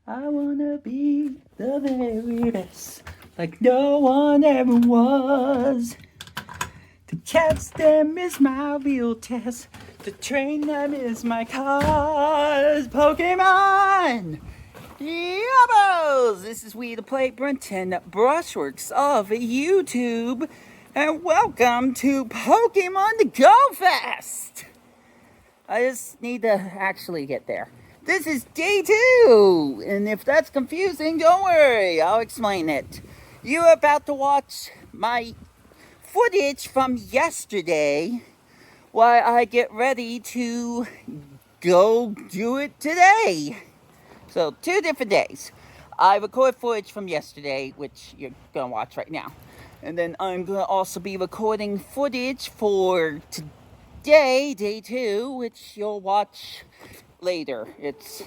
I wanna be the very best, like no one ever was. To catch them is my real test. To train them is my cause. Pokemon! Yubbos! This is Wii2PLAY Brenton, Brushworks of YouTube, and welcome to Pokemon Go Fest! I just need to actually get there. This is day 2, and if that's confusing, don't worry, I'll explain it. You're about to watch my footage from yesterday while I get ready to go do it today. So, 2 different days. I record footage from yesterday, which you're gonna watch right now. And then I'm gonna also be recording footage for today, day 2, which you'll watch later. It's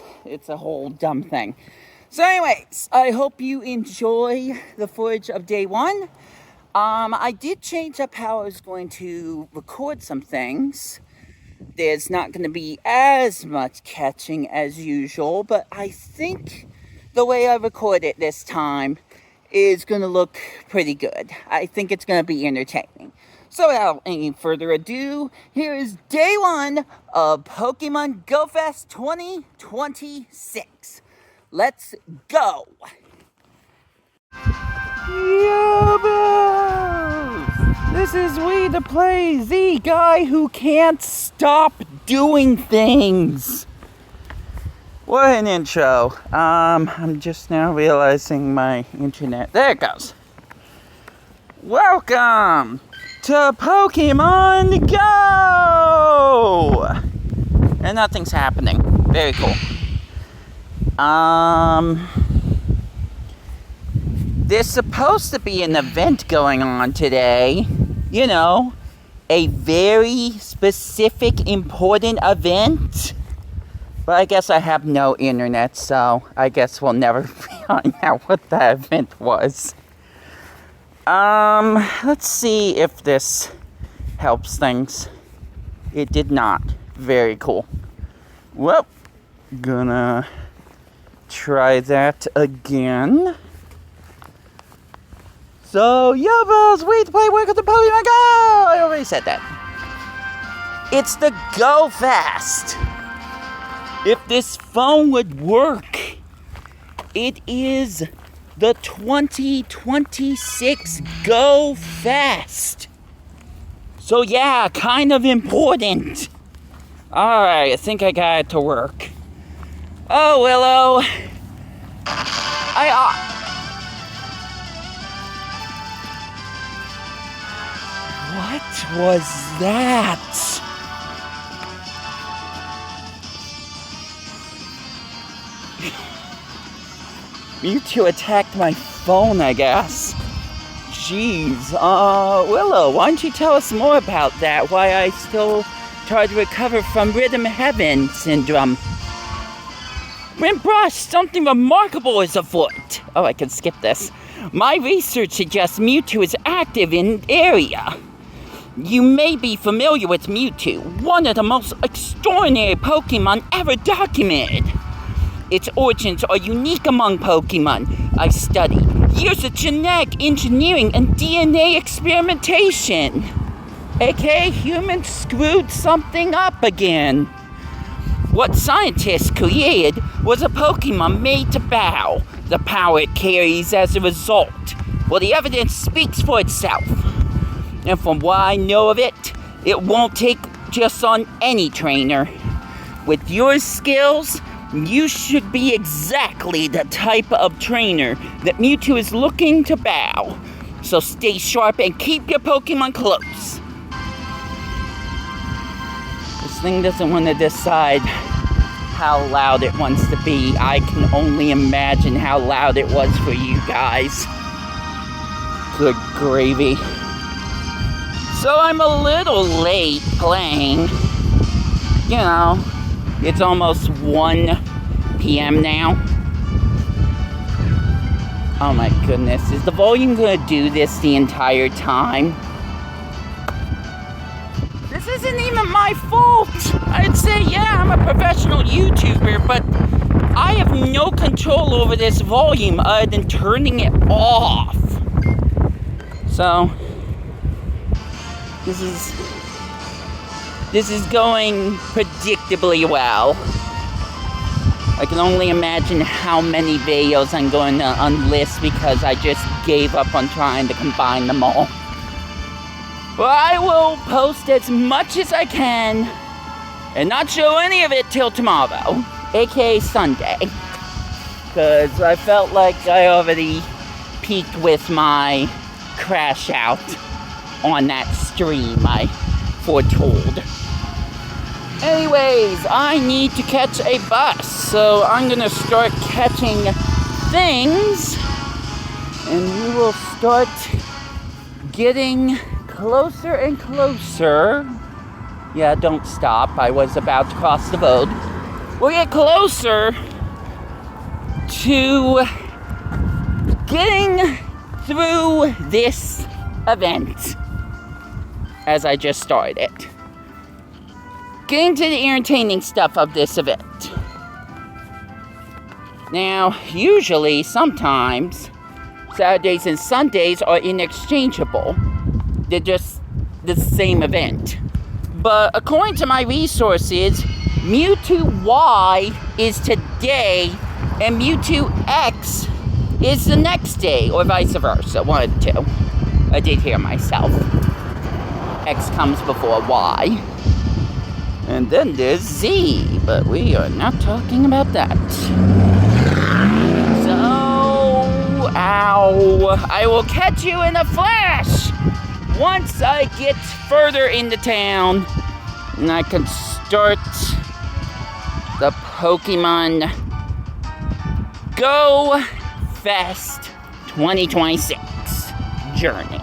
a whole dumb thing. So anyways, I hope you enjoy the footage of day 1. I did change up how I was going to record some things. There's not going to be as much catching as usual, but I think the way I record it this time is going to look pretty good. I think it's going to be entertaining. So without any further ado, here is day 1 of Pokemon Go Fest 2026. Let's go! Yubbos! This is Wii2PLAY, the guy who can't stop doing things. What an intro. I'm just now realizing my internet. There it goes. Welcome to Pokemon Go! And nothing's happening. Very cool. There's supposed to be an event going on today. You know, a very specific, important event. But I guess I have no internet, so I guess we'll never find out what that event was. Let's see if this helps things. It did not. Very cool. Well, gonna try that again. So, yubbos, Wii2PLAY, welcome to Pokemon Go! I already said that. It's the Go Fest. If this phone would work, it is the 2026 Go Fest. So yeah, kind of important. Alright, I think I got it to work. Oh, Willow. What was that? Mewtwo attacked my phone, I guess. Jeez. Willow, why don't you tell us more about that? Why I still try to recover from Rhythm Heaven syndrome. When Brush, something remarkable is afoot. Oh, I can skip this. My research suggests Mewtwo is active in the area. You may be familiar with Mewtwo, one of the most extraordinary Pokemon ever documented. Its origins are unique among Pokemon I've studied. Years of genetic engineering and DNA experimentation. AKA humans screwed something up again. What scientists created was a Pokemon made to bow. The power it carries as a result. Well, the evidence speaks for itself. And from what I know of it, it won't take just on any trainer. With your skills, you should be exactly the type of trainer that Mewtwo is looking to bow. So stay sharp and keep your Pokemon close. This thing doesn't want to decide how loud it wants to be. I can only imagine how loud it was for you guys. Good gravy. So I'm a little late playing. You know, it's almost 1 p.m. now. Oh my goodness, is the volume gonna do this the entire time? This isn't even my fault! I'd say, yeah, I'm a professional YouTuber, but I have no control control over this volume other than turning it off. So, this is going predictably well. I can only imagine how many videos I'm going to unlist because I just gave up on trying to combine them all. But I will post as much as I can and not show any of it till tomorrow, aka Sunday. Because I felt like I already peaked with my crash out on that stream I foretold. Anyways, I need to catch a bus, so I'm gonna start catching things, and we will start getting closer and closer. Yeah, don't stop. I was about to cross the road. We'll get closer to getting through this event as I just started. Getting to the entertaining stuff of this event. Now, usually, sometimes, Saturdays and Sundays are interchangeable. They're just the same event. But according to my resources, Mewtwo Y is today, and Mewtwo X is the next day, or vice versa, one of the two. I did hear myself. X comes before Y. And then there's Z, but we are not talking about that. So, ow, I will catch you in a flash once I get further into town and I can start the Pokemon Go Fest 2026 journey.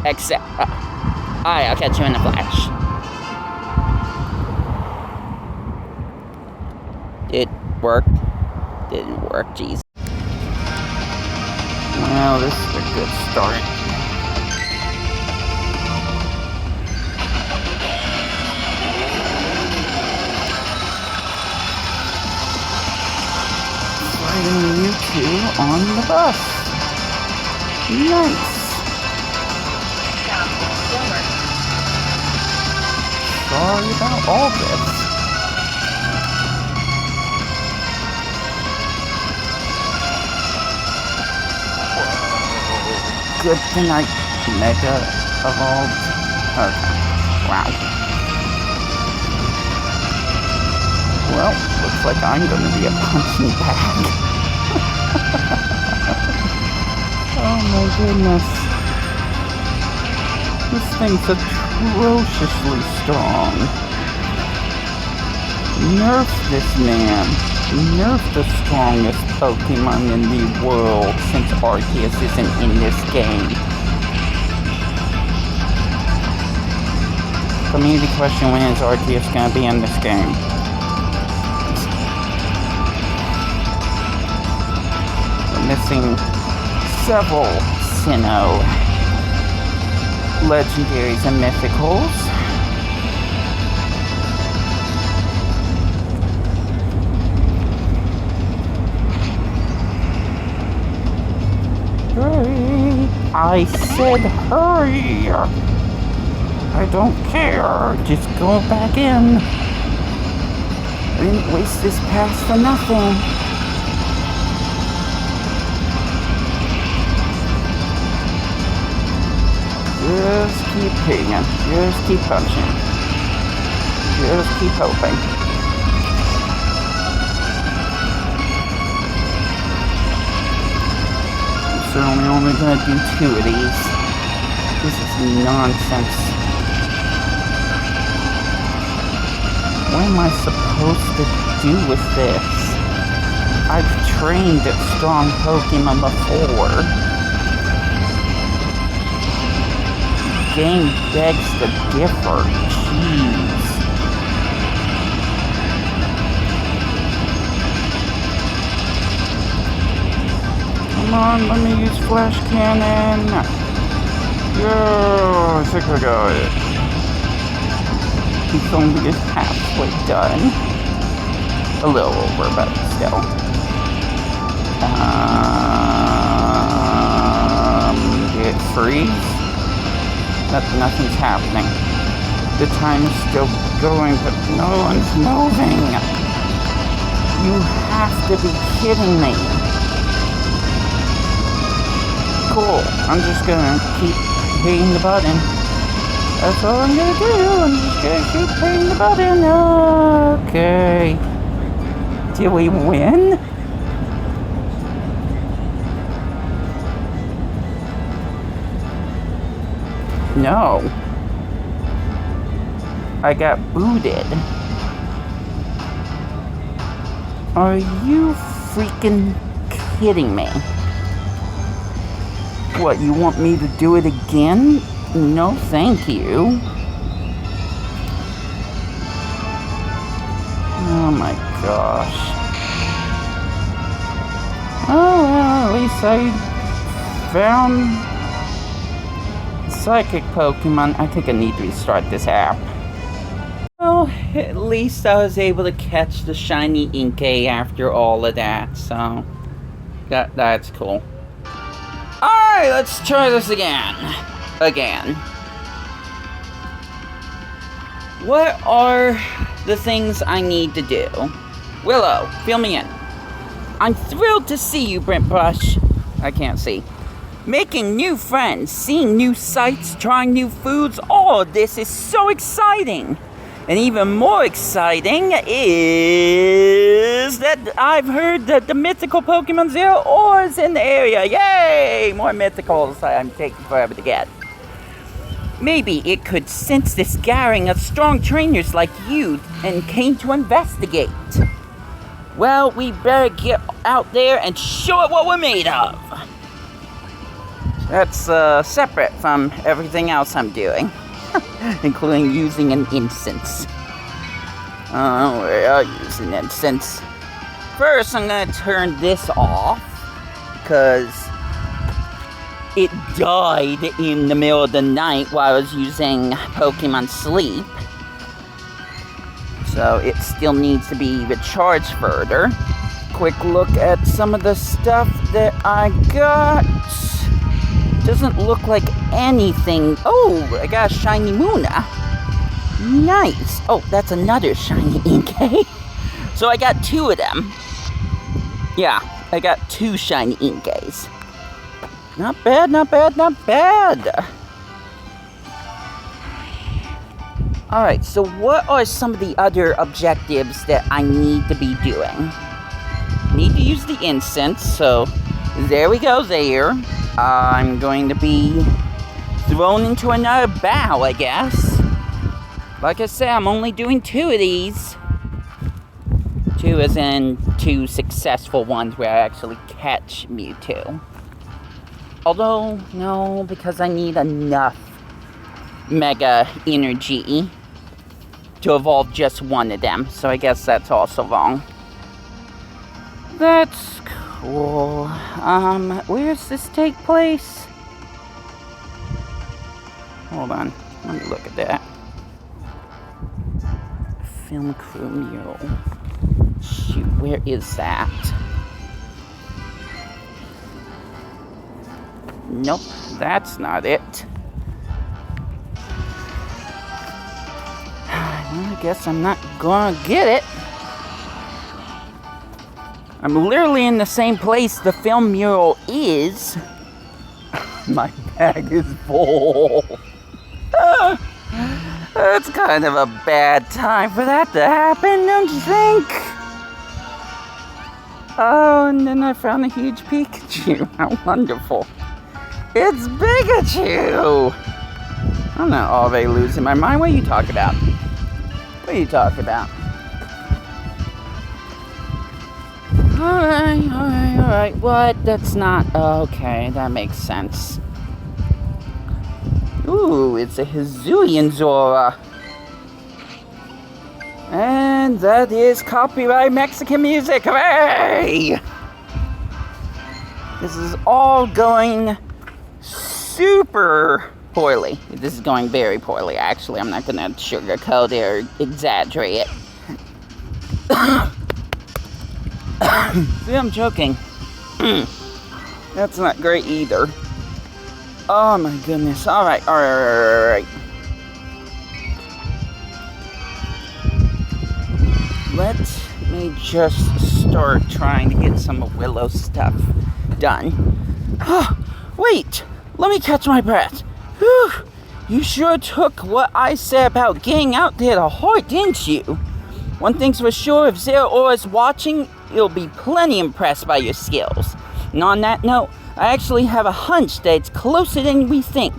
Except, alright, I'll catch you in a flash. It worked. Didn't work, jeez. Well, this is a good start. Riding Mewtwo on the bus. Nice. Sorry about all this. Good thing I mega evolved. Okay. Wow. Well, looks like I'm gonna be a punching bag. Oh my goodness. This thing's atrociously strong. Nerf this man. Nerf the strongest Pokemon in the world since Arceus isn't in this game. Community question, when is Arceus gonna be in this game? We're missing several Sinnoh legendaries and mythicals. Hurry! I said hurry! I don't care. Just go back in. I didn't waste this pass for nothing. Just keep hitting. Just keep punching. Just keep hoping. So we're only gonna do 2 of these. This is nonsense. What am I supposed to do with this? I've trained at strong Pokemon before. Game begs to differ. Jeez. Come on, let me use Flash Cannon. Yo, I think I got it. He's only halfway done. A little over, but still. Did it freeze? Nothing's happening. The time is still going, but no one's moving. You have to be kidding me. Cool. I'm just gonna keep hitting the button. That's all I'm gonna do. I'm just gonna keep hitting the button. Okay. Did we win? No. I got booted. Are you freaking kidding me? What, you want me to do it again? No, thank you. Oh my gosh. Oh, well, at least I found psychic Pokemon. I think I need to restart this app. Well, at least I was able to catch the shiny Inkay after all of that, so that's cool. Alright, let's try this again. What are the things I need to do? Willow, fill me in. I'm thrilled to see you, Brent Brush. I can't see. Making new friends, seeing new sights, trying new foods, all of this is so exciting. And even more exciting is that I've heard that the mythical Pokemon Zero Ore is in the area. Yay! More mythicals I'm taking forever to get. Maybe it could sense this gathering of strong trainers like you and came to investigate. Well, we better get out there and show it what we're made of. That's separate from everything else I'm doing. Including using an incense. I'll use an incense. First, I'm gonna turn this off, because it died in the middle of the night while I was using Pokemon Sleep. So it still needs to be recharged further. Quick look at some of the stuff that I got. Doesn't look like anything. Oh, I got a shiny Muna. Nice. Oh, that's another shiny Inkay. So I got 2 of them. Yeah, I got 2 shiny Inkays. Not bad, not bad, not bad. Alright, so what are some of the other objectives that I need to be doing? Need to use the incense, so there we go there. I'm going to be thrown into another battle, I guess. Like I said, I'm only doing 2 of these. 2 as in 2 successful ones where I actually catch Mewtwo. Although, no, because I need enough Mega Energy to evolve just 1 of them. So I guess that's also wrong. That's cool. Where does this take place? Hold on. Let me look at that. Film crew mural. Shoot, where is that? Nope, that's not it. Well, I guess I'm not gonna get it. I'm literally in the same place the film mural is. My bag is full. It's kind of a bad time for that to happen, don't you think? Oh, and then I found a huge Pikachu. How wonderful. It's Pikachu! I'm not already losing my mind. What are you talking about? What are you talking about? Alright. What? That's not... Okay, that makes sense. Ooh, it's a Hisuian Zora. And that is copyright Mexican music. Hooray! This is all going super poorly. This is going very poorly, actually. I'm not going to sugarcoat it or exaggerate it. See, I'm joking. That's not great either. Oh my goodness. Alright, alright. Let me just start trying to get some of Willow's stuff done. Wait! Let me catch my breath. Whew! You sure took what I said about getting out there to heart, didn't you? One thing's for sure, if Zero is watching, he'll be plenty impressed by your skills. And on that note, I actually have a hunch that it's closer than we think.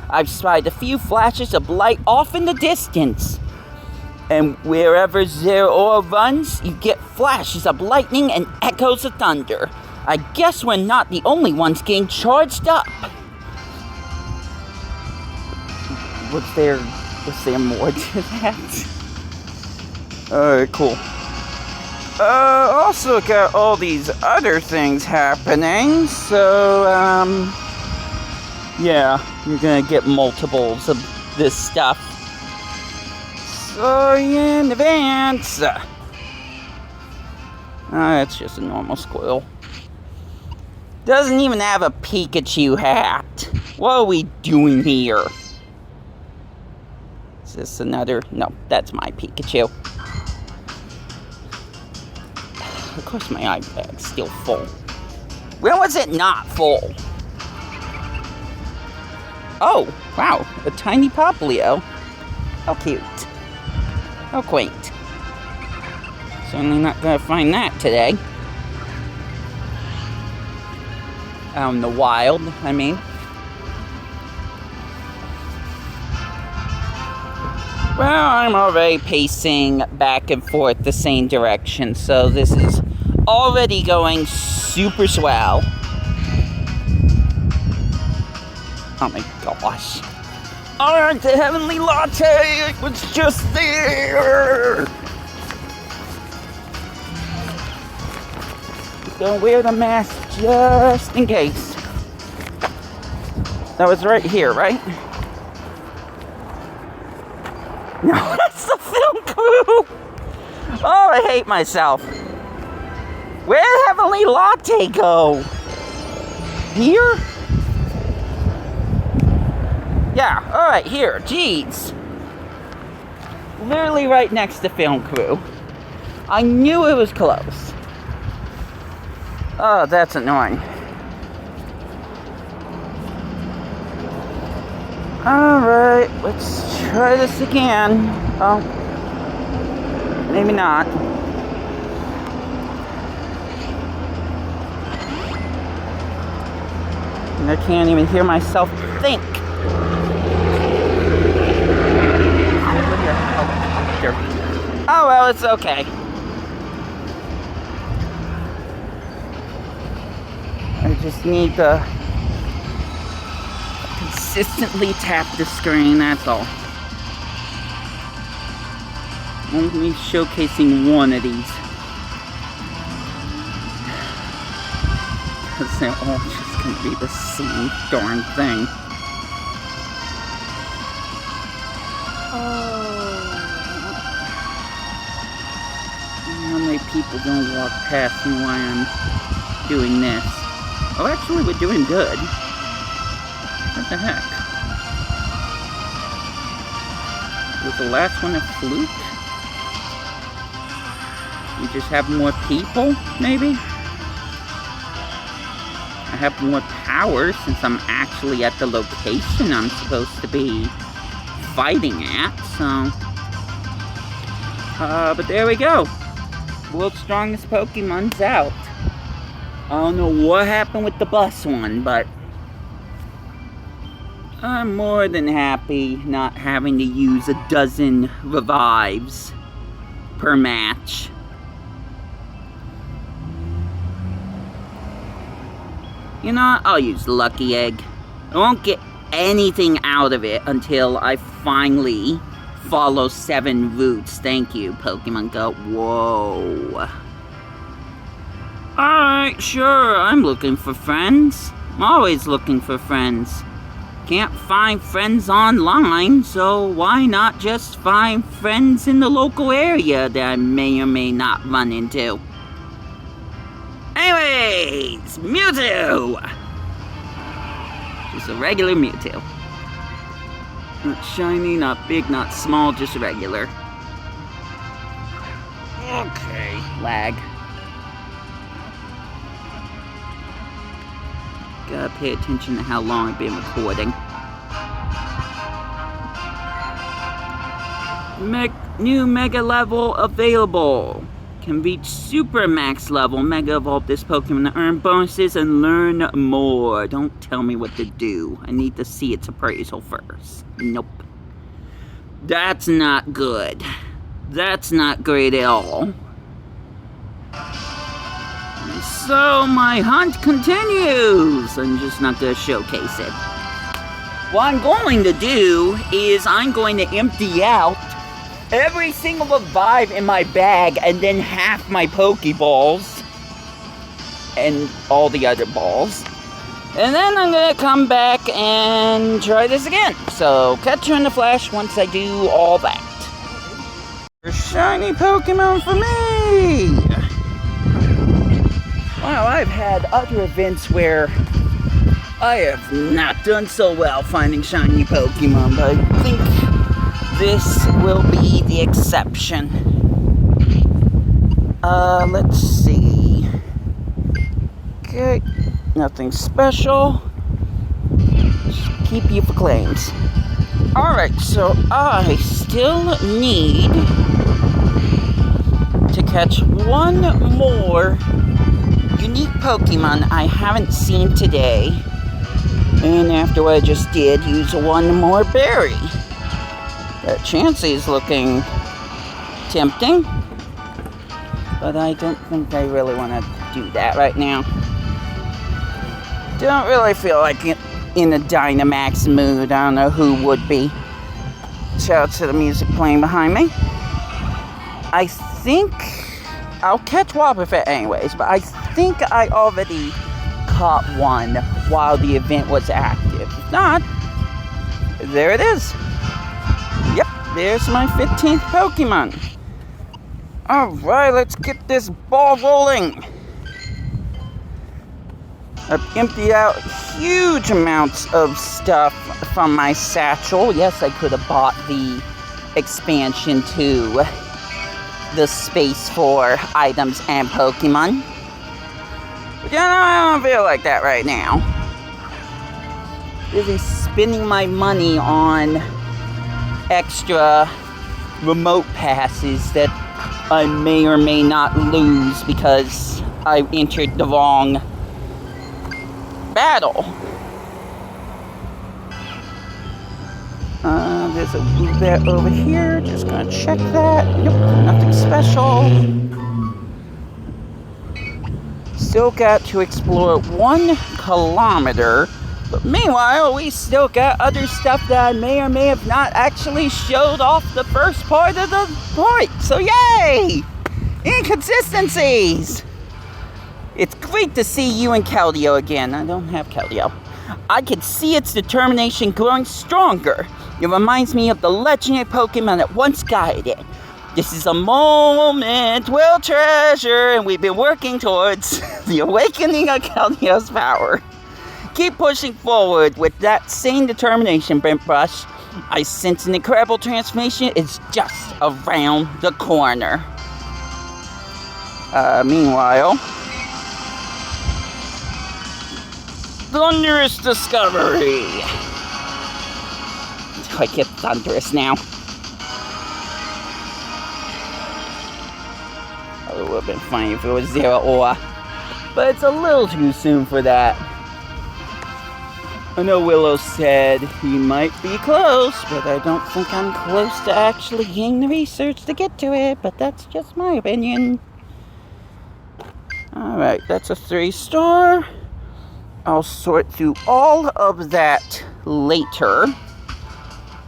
I've spied a few flashes of light off in the distance. And wherever Zero runs, you get flashes of lightning and echoes of thunder. I guess we're not the only ones getting charged up. Was there more to that? Alright, cool. Also got all these other things happening, so, yeah, you're gonna get multiples of this stuff. Sorry in advance. It's just a normal squirrel. Doesn't even have a Pikachu hat. What are we doing here? Is this another? No, that's my Pikachu. Of course my eye bag's still full. When was it not full? Oh, wow, a tiny Poplio. How cute. How quaint. Certainly not gonna find that today. Out in the wild, I mean. Well, I'm already pacing back and forth the same direction, so this is already going super swell. Oh my gosh. Alright, the heavenly latte! It was just there! Gonna wear the mask just in case. That was right here, right? No, that's the film crew! Oh, I hate myself. Where did Heavenly Latte go? Here? Yeah, alright, here. Jeez. Literally right next to film crew. I knew it was close. Oh, that's annoying. Alright, let's try this again. Oh, maybe not. And I can't even hear myself think. Oh, well, it's okay. I just need to consistently tap the screen, that's all. Only showcasing one of these. Because they're all just going to be the same darn thing. How many people don't walk past me while I'm doing this? Oh, actually, we're doing good. What the heck? Was the last one a fluke? You just have more people, maybe? I have more power since I'm actually at the location I'm supposed to be fighting at, so... but there we go. World's strongest Pokemon's out. I don't know what happened with the bus one, but I'm more than happy not having to use a dozen revives per match. You know what? I'll use Lucky Egg. I won't get anything out of it until I finally follow 7 routes. Thank you, Pokemon Go. Whoa. Alright, sure, I'm looking for friends. I'm always looking for friends. Can't find friends online, so why not just find friends in the local area that I may or may not run into? Anyway, days! Mewtwo! Just a regular Mewtwo. Not shiny, not big, not small, just regular. Okay. Lag. Gotta pay attention to how long I've been recording. New Mega level available. Can reach Super Max level. Mega evolve this Pokemon to earn bonuses and learn more. Don't tell me what to do. I need to see its appraisal first. Nope. That's not good. That's not great at all. And so my hunt continues. I'm just not going to showcase it. What I'm going to do is I'm going to empty out every single revive in my bag and then half my Pokeballs and all the other balls. And then I'm gonna come back and try this again. So catch you in the flash once I do all that. Shiny Pokemon for me! Wow, I've had other events where I have not done so well finding shiny Pokemon, but I think this will be the exception. Let's see. Okay, nothing special. Just keep you for claims. Alright, so I still need to catch one more unique Pokemon I haven't seen today. And after what I just did, use one more berry. That Chansey's looking tempting, but I don't think I really want to do that right now. Don't really feel like in a Dynamax mood. I don't know who would be. Shout out to the music playing behind me. I think I'll catch Wobbuffet anyways, but I think I already caught one while the event was active. If not, there it is. Yep, there's my 15th Pokemon. Alright, let's get this ball rolling. I've emptied out huge amounts of stuff from my satchel. Yes, I could have bought the expansion to the space for items and Pokemon. But I don't feel like that right now. Busy spending my money on extra remote passes that I may or may not lose because I entered the wrong battle. There's a Woobat over here. Just gonna check that. Nope, nothing special. Still got to explore 1 kilometer. But meanwhile, we still got other stuff that I may or may have not actually showed off the first part of the point. So yay! Inconsistencies! It's great to see you and Keldeo again. I don't have Keldeo. I can see its determination growing stronger. It reminds me of the legendary Pokemon that once guided it. This is a moment we'll treasure, and we've been working towards the awakening of Keldeo's power. Keep pushing forward with that same determination, Brent Brush. I sense an incredible transformation is just around the corner. Meanwhile, thunderous discovery. I get thunderous now. Oh, it would have been funny if it was Zero-Ora, but it's a little too soon for that. I know Willow said he might be close, but I don't think I'm close to actually getting the research to get to it, but that's just my opinion. Alright, that's a 3-star. I'll sort through all of that later.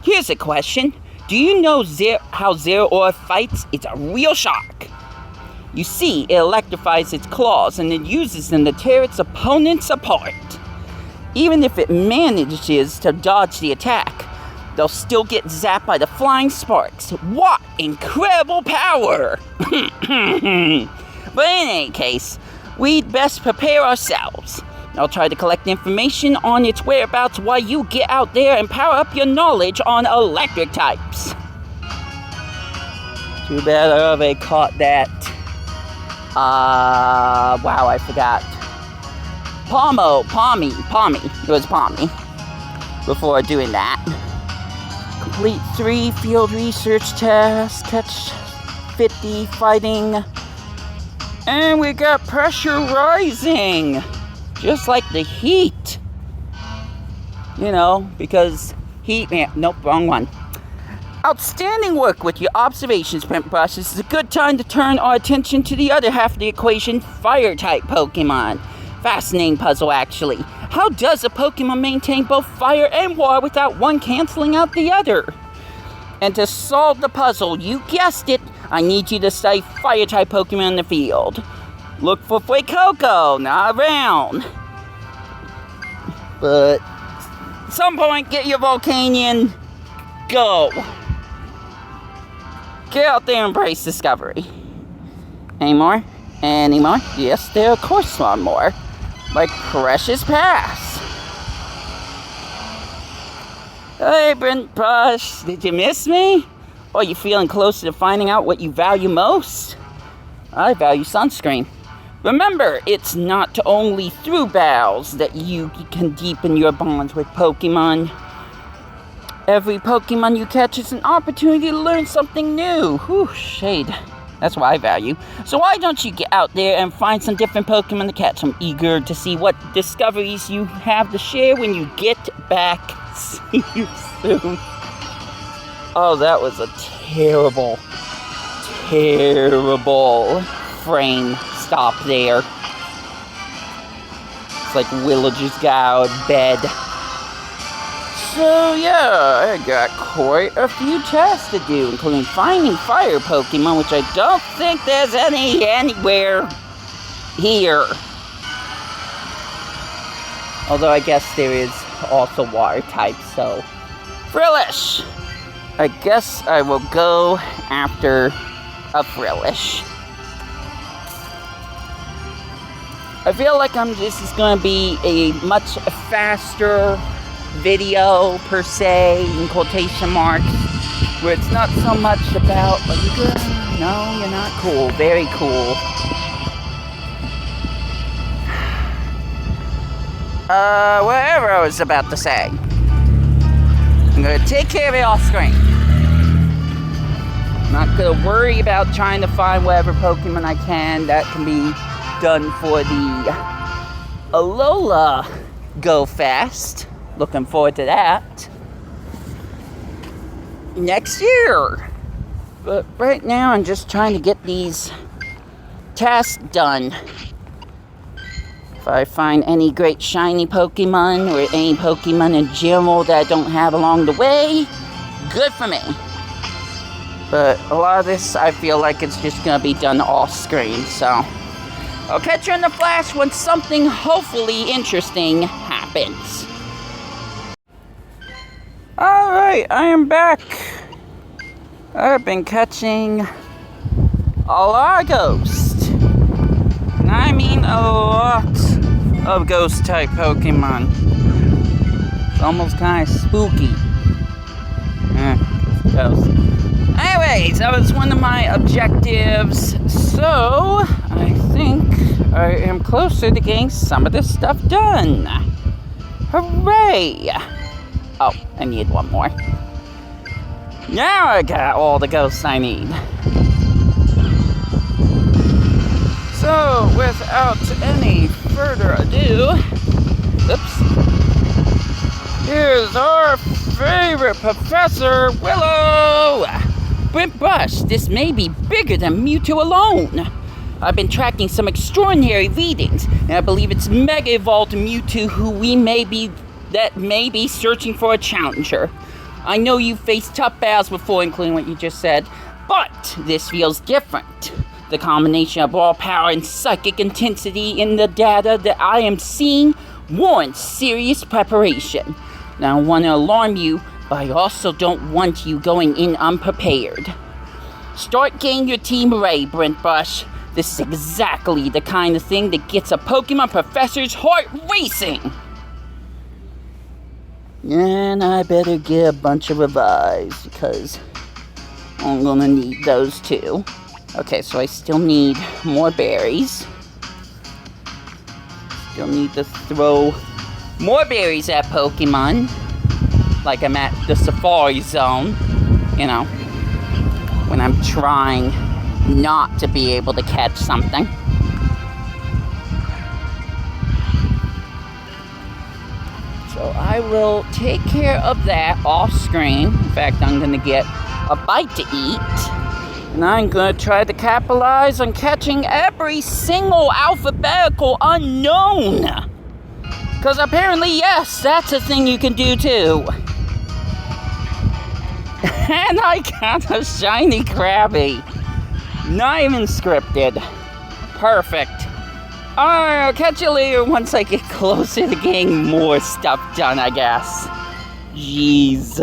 Here's a question. Do you know how Zero-Ora fights? It's a real shock. You see, it electrifies its claws and it uses them to tear its opponents apart. Even if it manages to dodge the attack, they'll still get zapped by the flying sparks. What incredible power! But in any case, we'd best prepare ourselves. I'll try to collect information on its whereabouts while you get out there and power up your knowledge on electric types. Too bad I already caught that. Wow, I forgot. Palmy. It was Palmy. Before doing that. Complete 3 field research tasks, catch 50 fighting. And we got pressure rising. Just like the heat. You know, because heat, nope, wrong one. Outstanding work with your observations, Printbrush. This is a good time to turn our attention to the other half of the equation, fire-type Pokemon. Fascinating puzzle, actually. How does a Pokemon maintain both fire and water without one canceling out the other? And to solve the puzzle, you guessed it, I need you to study fire-type Pokemon in the field. Look for Fuecoco, not around. But at some point, get your Volcanion. Go. Get out there and embrace discovery. Any more? Yes, there of course are more. Like Precious Pass. Hey, Printbrush, did you miss me? Or are you feeling closer to finding out what you value most? I value sunscreen. Remember, it's not only through battles that you can deepen your bonds with Pokemon. Every Pokemon you catch is an opportunity to learn something new. Whew, shade. That's what I value. So why don't you get out there and find some different Pokemon to catch? I'm eager to see what discoveries you have to share when you get back. See you soon. Oh, that was a terrible frame stop there. It's like Willow just got out of bed. So yeah, I got quite a few tasks to do, including finding fire Pokemon, which I don't think there's anywhere here. Although I guess there is also water type, so. Frillish! I guess I will go after a Frillish. I feel like this is going to be a much faster video, per se, in quotation marks, where it's not so much about, are you good? No, you're not cool. Very cool. Whatever I was about to say. I'm gonna take care of it off screen. I'm not gonna worry about trying to find whatever Pokemon I can that can be done for the Alola Go Fast. Looking forward to that next year. But right now I'm just trying to get these tasks done. If I find any great shiny Pokemon or any Pokemon in general that I don't have along the way, good for me. But a lot of this I feel like it's just gonna be done off screen, so I'll catch you in the flash when something hopefully interesting happens. Alright, I am back. I've been catching a lot of ghosts. And I mean a lot of ghost-type Pokemon. It's almost kind of spooky. Ghost. Anyways, that was one of my objectives. So, I think I am closer to getting some of this stuff done. Hooray! Oh, I need one more. Now I got all the ghosts I need. So, without any further ado, here's our favorite Professor Willow! Printbrush, this may be bigger than Mewtwo alone. I've been tracking some extraordinary readings, and I believe it's Mega Evolved Mewtwo who may be searching for a challenger. I know you've faced tough battles before, including what you just said, but this feels different. The combination of raw power and psychic intensity in the data that I am seeing warrants serious preparation. Now, I want to alarm you, but I also don't want you going in unprepared. Start getting your team ready, Printbrush. This is exactly the kind of thing that gets a Pokemon professor's heart racing. And I better get a bunch of revives because I'm gonna need those too. Okay, so I still need more berries. Still need to throw more berries at Pokemon. Like I'm at the Safari Zone, you know, when I'm trying not to be able to catch something. So I will take care of that off screen. In fact, I'm gonna get a bite to eat. And I'm gonna try to capitalize on catching every single alphabetical unknown. Because apparently, yes, that's a thing you can do too. And I got a shiny Krabby. Not even scripted. Perfect. Alright, I'll catch you later once I get closer to getting more stuff done, I guess. Jeez.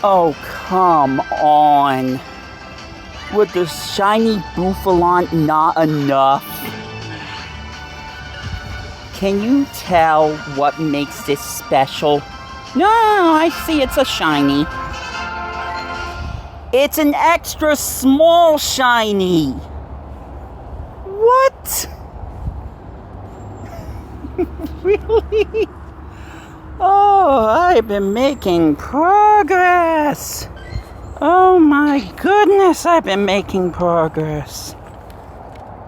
Oh, come on. With the shiny Bouffalon not enough? Can you tell what makes this special? No, I see it's a shiny. It's an extra small shiny. What? Really? Oh, I've been making progress. Oh my goodness, I've been making progress.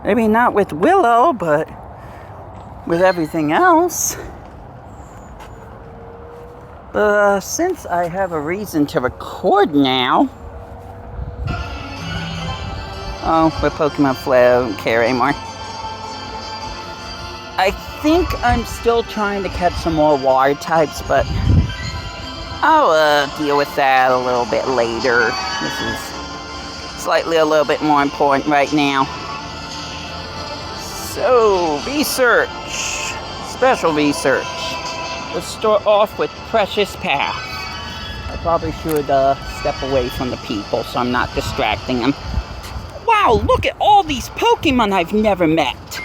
Maybe not with Willow, but with everything else. But since I have a reason to record now... Oh, with Pokemon Flare, I don't care anymore. I think I'm still trying to catch some more water types, but I'll deal with that a little bit later. This is slightly a little bit more important right now. So, research. Special research. Let's start off with Precious Path. I probably should step away from the people so I'm not distracting them. Wow, look at all these Pokemon I've never met.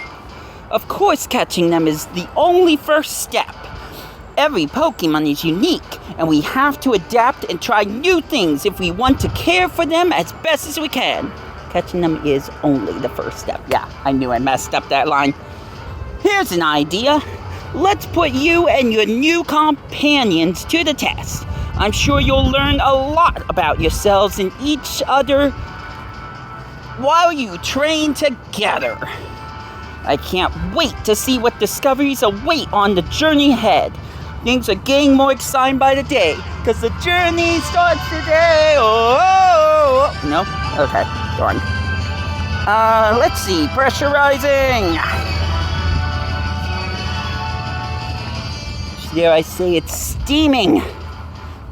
Of course, catching them is the only first step. Every Pokemon is unique, and we have to adapt and try new things if we want to care for them as best as we can. Catching them is only the first step. Yeah, I knew I messed up that line. Here's an idea. Let's put you and your new companions to the test. I'm sure you'll learn a lot about yourselves and each other while you train together. I can't wait to see what discoveries await on the journey ahead. Things are getting more exciting by the day, because the journey starts today. Oh, no? Okay, darn. Let's see, pressurizing. Dare I say it's steaming.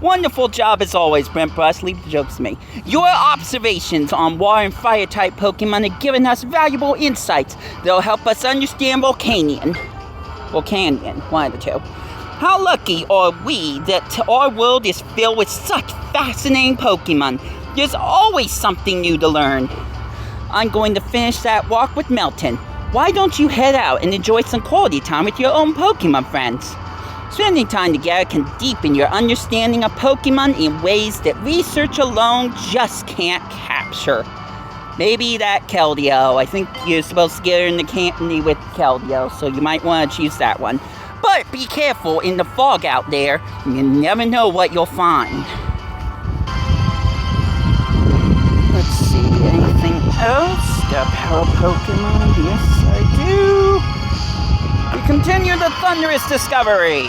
Wonderful job as always, Brent Brush. Leave the jokes to me. Your observations on water and fire type Pokemon have given us valuable insights that'll help us understand Volcanion, one of the two. How lucky are we that our world is filled with such fascinating Pokemon. There's always something new to learn. I'm going to finish that walk with Melton. Why don't you head out and enjoy some quality time with your own Pokemon friends? Spending time together can deepen your understanding of Pokemon in ways that research alone just can't capture. Maybe that Keldeo. I think you're supposed to get her in the candy with Keldeo, so you might want to choose that one. But be careful in the fog out there. You never know what you'll find. Let's see, anything else? Step Power Pokemon, yes I do. We continue the thunderous discovery.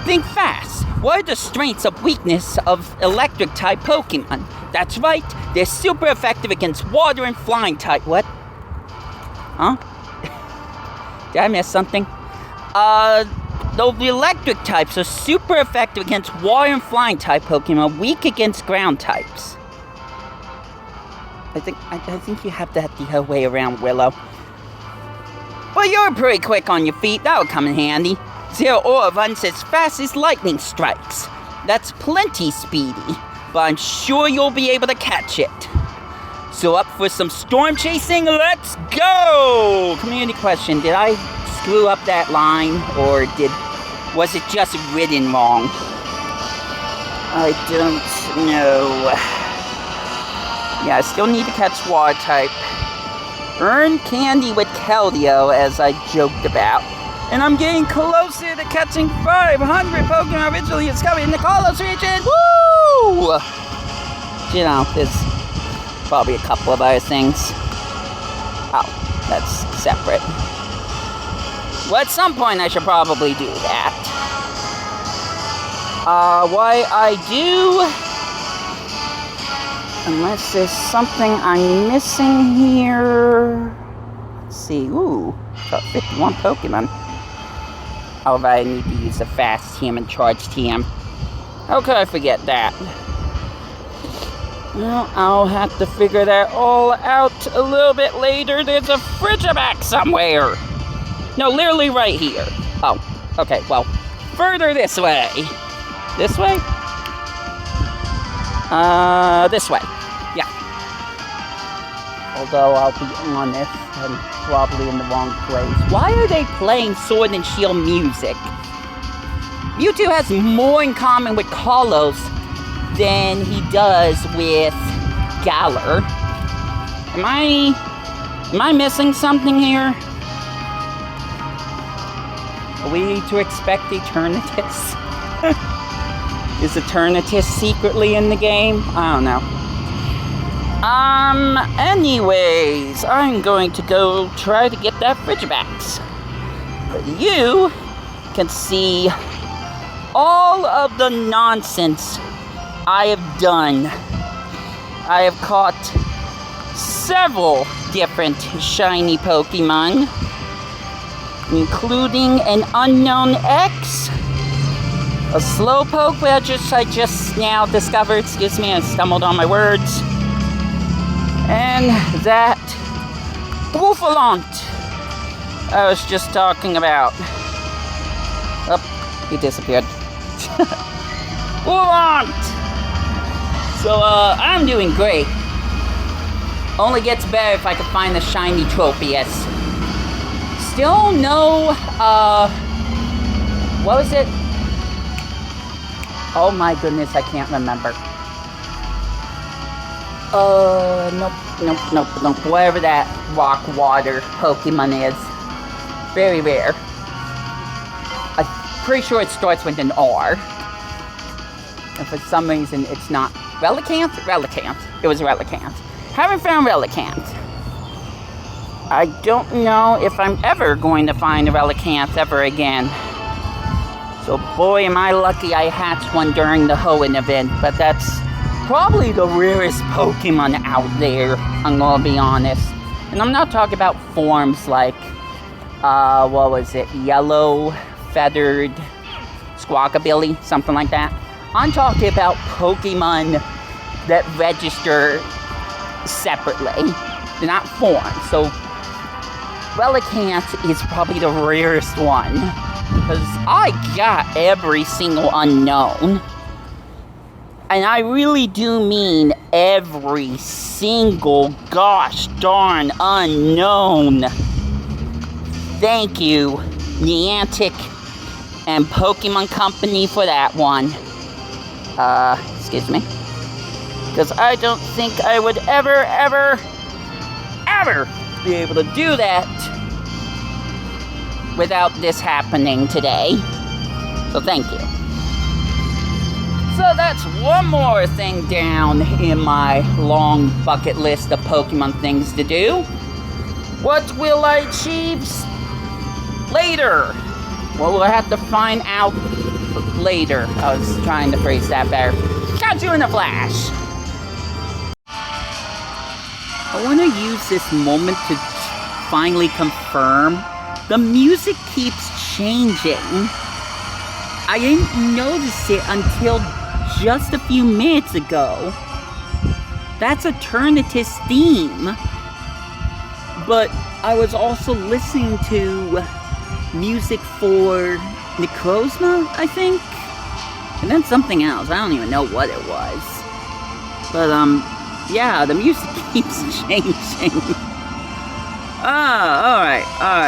Think fast. What are the strengths and weakness of electric type Pokemon? That's right, they're super effective against water and flying type. What? Huh? Did I miss something? Though the electric types are super effective against water and flying type Pokemon, weak against ground types. I think you have that the other way around, Willow. Well, you're pretty quick on your feet. That would come in handy. Zero Aura runs as fast as lightning strikes. That's plenty speedy. but I'm sure you'll be able to catch it. So up for some storm chasing? Let's go! Community question, did I screw up that line, or was it just written wrong? I don't know. Yeah, I still need to catch water type. Earn candy with Keldeo, as I joked about. And I'm getting closer to catching 500 Pokemon originally discovered in the Kalos region! Woo! You know, there's probably a couple of other things. Oh, that's separate. Well, at some point I should probably do that. Why I do... Unless there's something I'm missing here... Let's see, ooh, got 51 Pokemon. Oh, but I need to use the fast TM and charge TM. How could I forget that? Well, I'll have to figure that all out a little bit later. There's a Frigiback somewhere. No, literally right here. Oh, okay, well, further this way. This way? This way. Yeah. Although, I'll be honest, I'm probably in the wrong place. Why are they playing Sword and Shield music? Mewtwo has more in common with Kalos than he does with Galar. Am I missing something here? Are we to expect Eternatus? Is Eternatus secretly in the game? I don't know. Anyways, I'm going to go try to get that Frigibax. But you can see all of the nonsense I have done. I have caught several different shiny Pokemon, including an Unknown X, a Slowpoke, which I just now discovered, excuse me, I stumbled on my words, and that Bouffalante I was just talking about. Oh, he disappeared. Bouffalante! So, I'm doing great. Only gets better if I can find the shiny Tropius. Still no, what was it? Oh my goodness, I can't remember. Nope. Whatever that rock water Pokemon is. Very rare. I'm pretty sure it starts with an R. And for some reason, it's not. Relicanth? Relicanth. It was Relicanth. Haven't found Relicanth. I don't know if I'm ever going to find a Relicanth ever again. So boy, am I lucky I hatched one during the Hoenn event, but that's probably the rarest Pokemon out there, I'm gonna be honest. And I'm not talking about forms like, what was it, yellow, feathered, Squawkabilly, something like that. I'm talking about Pokemon that register separately. They're not formed, so Relicanth is probably the rarest one. Because I got every single unknown. And I really do mean every single gosh darn unknown. Thank you, Niantic and Pokemon Company, for that one. Excuse me. Because I don't think I would ever be able to do that without this happening today. So thank you. So that's one more thing down in my long bucket list of Pokemon things to do. What will I achieve later? Well, we'll have to find out later. I was trying to phrase that better. Catch you in a flash. I want to use this moment to finally confirm the music keeps changing. I didn't notice it until just a few minutes ago. That's Eternatus' theme. But I was also listening to music for Necrozma, I think? And then something else. I don't even know what it was. But, yeah, the music keeps changing. Alright,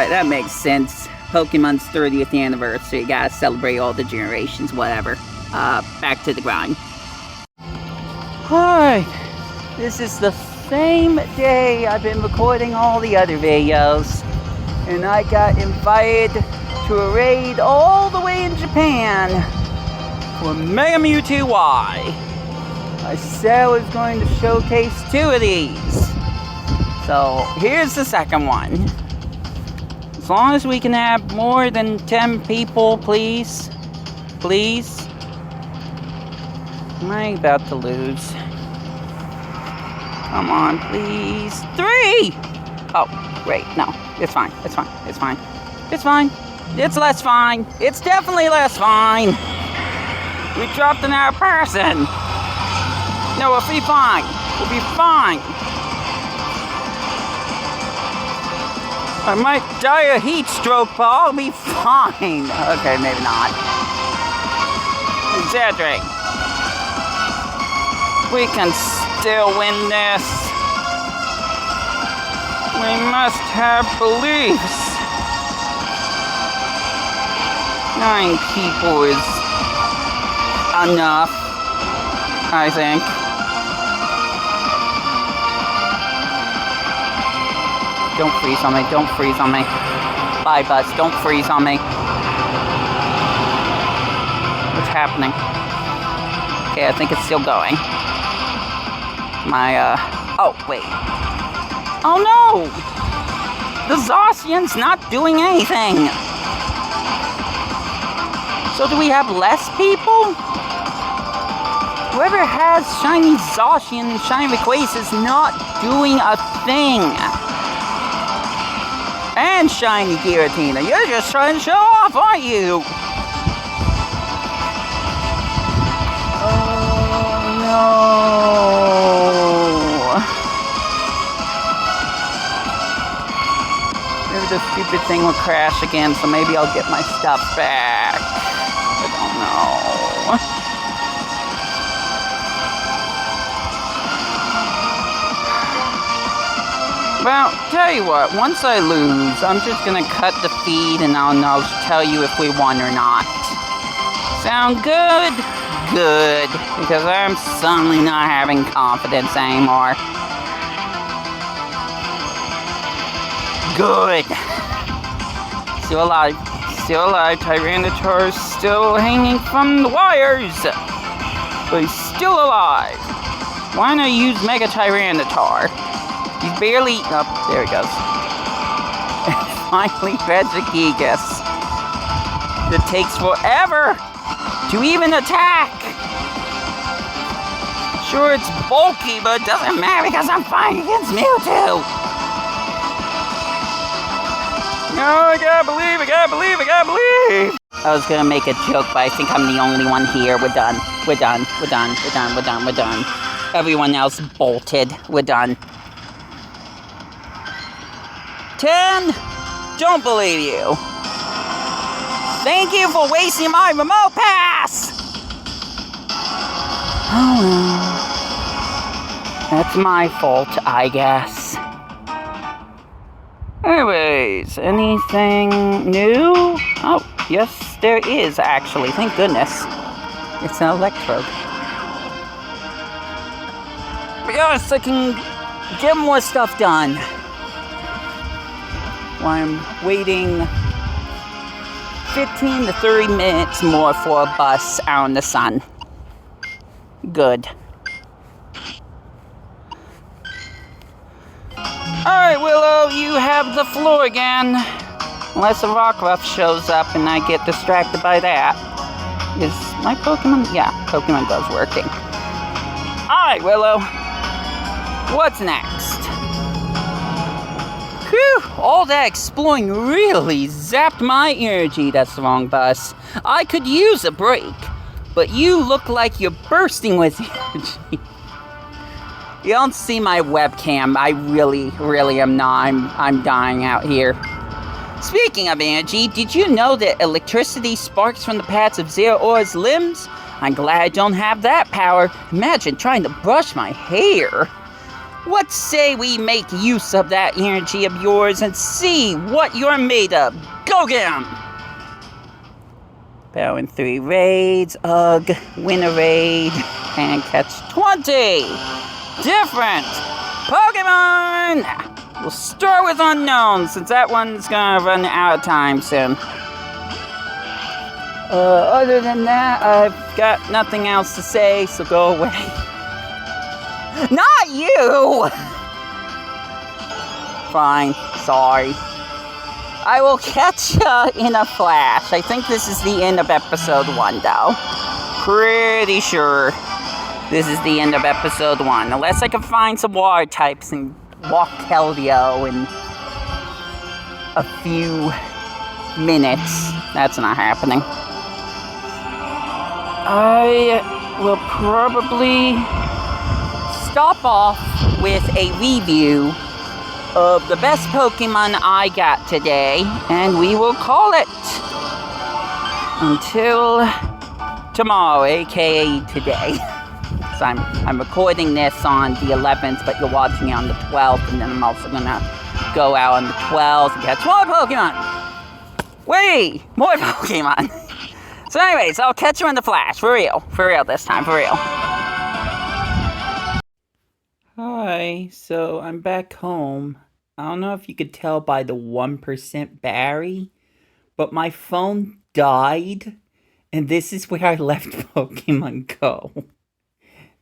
that makes sense. Pokemon's 30th anniversary, gotta celebrate all the generations, whatever. Back to the grind. Alright, this is the same day I've been recording all the other videos. And I got invited to a raid all the way in Japan for Mega Mewtwo-Y. I said I was going to showcase 2 of these. So, here's the second one. As long as we can have more than 10 people, please. Please. Am I about to lose? Come on, please. 3! Oh, wait, no. It's fine, it's fine, it's fine. It's fine. It's less fine. It's definitely less fine. We dropped another person. No, we'll be fine. We'll be fine. I might die a heat stroke, but I'll be fine. Okay, maybe not. Exaggerate. We can still win this. We must have beliefs. 9 people is enough, I think. Don't freeze on me, don't freeze on me. Bye, Buzz, don't freeze on me. What's happening? Okay, I think it's still going. Oh, wait. Oh no! The Zacian's not doing anything! So do we have less people? Whoever has Shiny Zacian and Shiny Rayquaza is not doing a thing! And Shiny Giratina, you're just trying to show off, aren't you? Oh no! Maybe the stupid thing will crash again, so maybe I'll get my stuff back. I don't know. Well, tell you what, once I lose, I'm just gonna cut the feed and I'll tell you if we won or not. Sound good? Good. Because I'm suddenly not having confidence anymore. Good. Still alive. Still alive. Tyranitar's still hanging from the wires. But he's still alive. Why not use Mega Tyranitar? He's barely... Oh, there he goes. Finally, Regigigas. It takes forever to even attack. Sure, it's bulky, but it doesn't matter because I'm fighting against Mewtwo. No, I gotta believe, I gotta believe, I gotta believe. I was gonna make a joke, but I think I'm the only one here. We're done. We're done. We're done. We're done. We're done. We're done. Everyone else bolted. We're done. 10, don't believe you. Thank you for wasting my remote pass! Oh well. That's my fault, I guess. Anyways, anything new? Oh, yes, there is actually, thank goodness. It's an Electrode. Yes, I can get more stuff done. While I'm waiting 15 to 30 minutes more for a bus out in the sun. Good. Alright, Willow, you have the floor again. Unless a Rockruff shows up and I get distracted by that. Is my Pokemon? Yeah, Pokemon Go's working. Alright, Willow. What's next? Whew, all that exploring really zapped my energy. That's the wrong bus. I could use a break, but you look like you're bursting with energy. You don't see my webcam. I really am not. I'm dying out here. Speaking of energy, did you know that electricity sparks from the pads of Zeraora's limbs? I'm glad I don't have that power. Imagine trying to brush my hair. What say we make use of that energy of yours and see what you're made of? Go get 'em! Bow in 3 raids, ugh, win a raid, and catch 20 different Pokemon! We'll start with Unknown, since that one's gonna run out of time soon. Other than that, I've got nothing else to say, so go away. Not you! Fine, sorry. I will catch ya in a flash. I think this is the end of episode 1, though. Pretty sure this is the end of episode 1. Unless I can find some water types and walk Keldeo in a few minutes. That's not happening. I will probably stop off with a review of the best Pokemon I got today, and we will call it until tomorrow, aka today. So I'm recording this on the 11th, but you're watching it on the 12th, and then I'm also gonna go out on the 12th and catch more Pokemon! Wait! More Pokemon! So anyways, I'll catch you in the flash, for real this time, for real. Hi, so I'm back home. I don't know if you could tell by the 1% battery, but my phone died, and this is where I left Pokemon Go.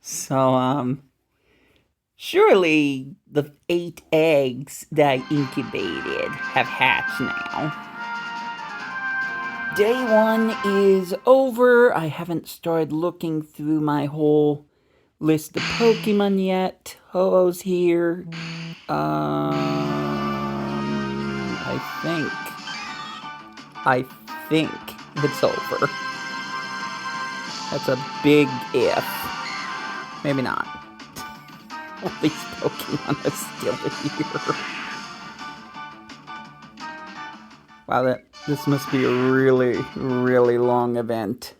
So, surely the 8 eggs that I incubated have hatched now. Day 1 is over. I haven't started looking through my whole list of Pokemon yet. Ho-Oh's here. I think it's over. That's a big if. Maybe not. All these Pokemon are still here. Wow, this must be a really, really long event.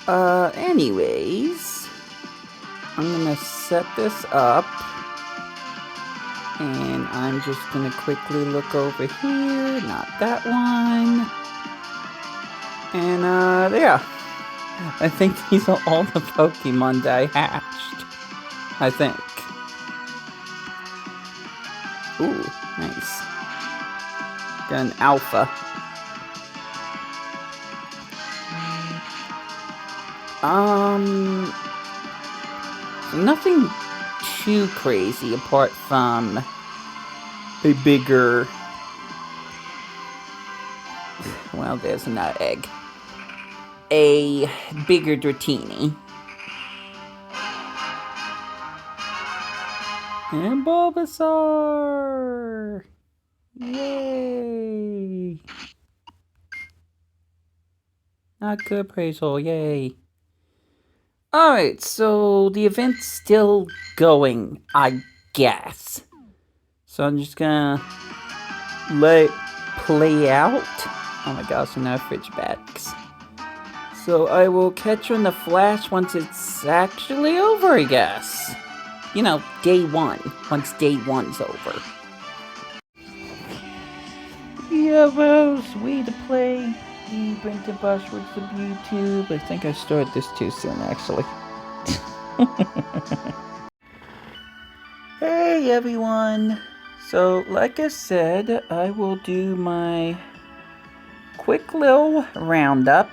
Anyways, I'm gonna set this up, and I'm just gonna quickly look over here, not that one, and, yeah, I think these are all the Pokemon that I hatched, I think. Ooh, nice. Got an alpha. Nothing too crazy apart from a bigger... Well, there's another egg. A bigger Dratini. And Bulbasaur! Yay! Not good, Praisal, yay. Alright, so the event's still going, I guess. So I'm just gonna let it play out. Oh my gosh, now fridge bags. So I will catch you in the flash once it's actually over, I guess. You know, day 1, once day 1's over. Yeah, well, Wii2PLAY. Brenton Bushwood's the YouTube. I think I started this too soon, actually. Hey, everyone. So, like I said, I will do my quick little roundup.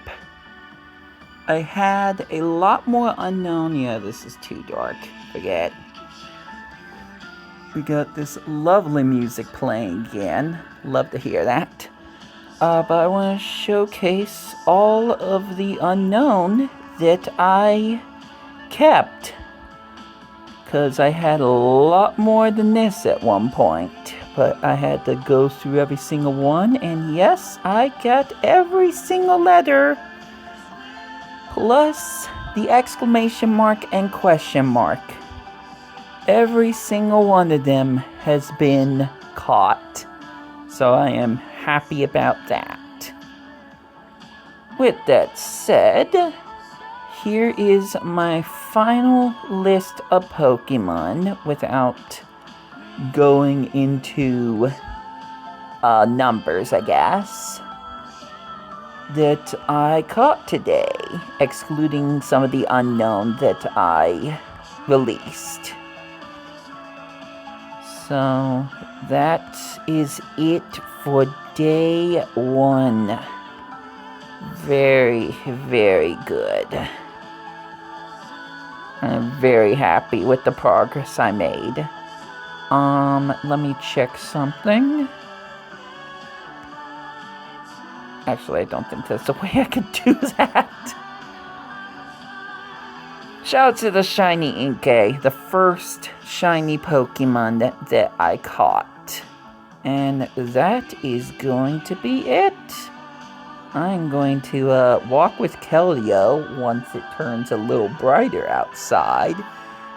I had a lot more unknown. Yeah, this is too dark. Forget. We got this lovely music playing again. Love to hear that. But I want to showcase all of the unknown that I kept. Because I had a lot more than this at one point. But I had to go through every single one. And yes, I got every single letter. Plus the exclamation mark and question mark. Every single one of them has been caught. So I am happy about that. With that said, here is my final list of Pokemon without going into numbers, I guess, that I caught today, excluding some of the unknown that I released. So that is it for day 1. Very, very good. I'm very happy with the progress I made. Let me check something. Actually, I don't think that's the way I could do that. Shout out to the shiny Inkay, the first shiny Pokemon that I caught. And that is going to be it. I'm going to walk with Kelio once it turns a little brighter outside.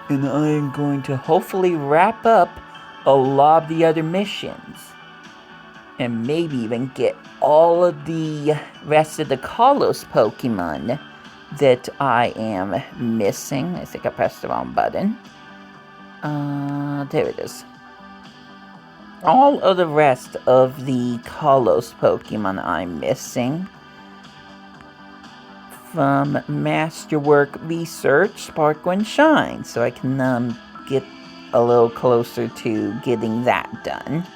And I am going to hopefully wrap up a lot of the other missions. And maybe even get all of the rest of the Kalos Pokemon that I am missing. I think I pressed the wrong button. There it is. All of the rest of the Kalos Pokemon I'm missing from Masterwork Research, Sparkle and Shine, so I can get a little closer to getting that done.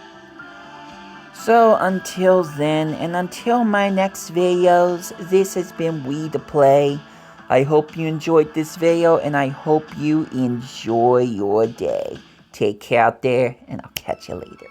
So until then, and until my next videos, this has been Wii2PLAY. I hope you enjoyed this video, and I hope you enjoy your day. Take care out there, and I'll catch you later.